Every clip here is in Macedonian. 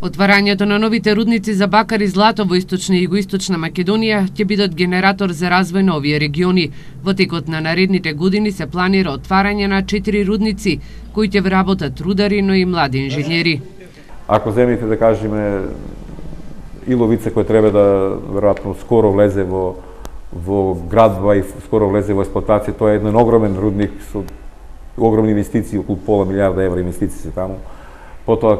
Отварањето на новите рудници за бакар и злато во источна и југоисточна Македонија ќе бидат генератор за развој на овие региони. Во текот на наредните години се планира отварање на 4 рудници, кои ќе вработат рудари, но и млади инженери. Ако земите, да кажеме, Иловица, кој треба да веројатно скоро влезе во градба и скоро влезе во експлоатација, тоа е еден огромен рудник со огромни инвестиции, околу пола милиарда евра инвестиции се таму. Потоа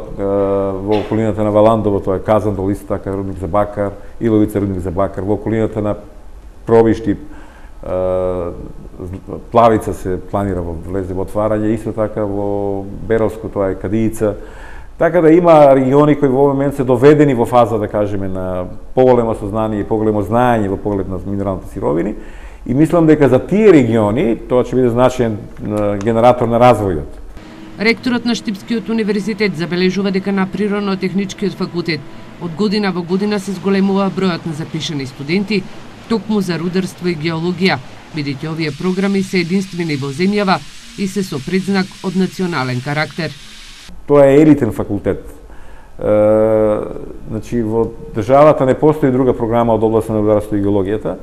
во околината на Валандово, тоа е Казандол, исто така рудник за бакар, Иловица рудник за бакар, во околината на Пробишти, Плавица се планира влезе во отварање, исто така во Беровско, тоа е Кадиица. Така да има региони кои во овој момент се доведени во фаза, да кажеме, на поголемо сознание и поголемо знаење во поглед на минералните сировини. И мислам дека за тие региони тоа ќе биде значаен генератор на развојот. Ректорот на Штипскиот универзитет забележува дека на Природно-техничкиот факултет од година во година се зголемува бројот на запишани студенти токму за рударство и геологија, бидејќи овие програми се единствени во земјава и се со предзнак од национален карактер. Тоа е елитен факултет. Значи, во државата не постои друга програма од област на рударство и геологијата.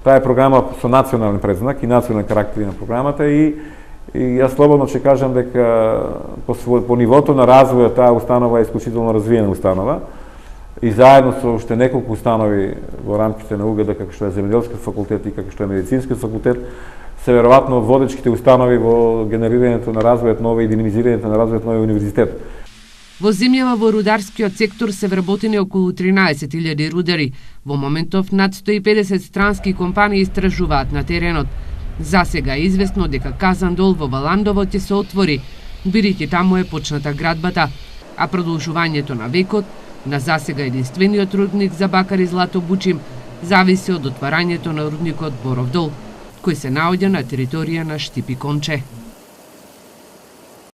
Таа е програма со национален предзнак и национален карактер на програмата и јас слободно ќе кажам дека по нивото на развој таа установа е исклучително развиена установа и заедно со уште неколку установи во рамките на УГД, како што е Земјоделскиот факултет и како што е Медицинскиот факултет, се веројатно водечките установи во генерирањето на развојот на овој и динамизирањето на развојот на овој универзитет. Во земјава во рударскиот сектор се вработени околу 13.000 рудари. Во моментов над 150 странски компании истражуваат на теренот. За сега е известно дека Казандол во Валандово ќе се отвори, бидејќи таму е почната градбата, а продолжувањето на векот на засега единствениот рудник за бакар и злато Бучим зависи од отварањето на рудникот Боров дол, кој се наоѓа на територија на Штип и Конче.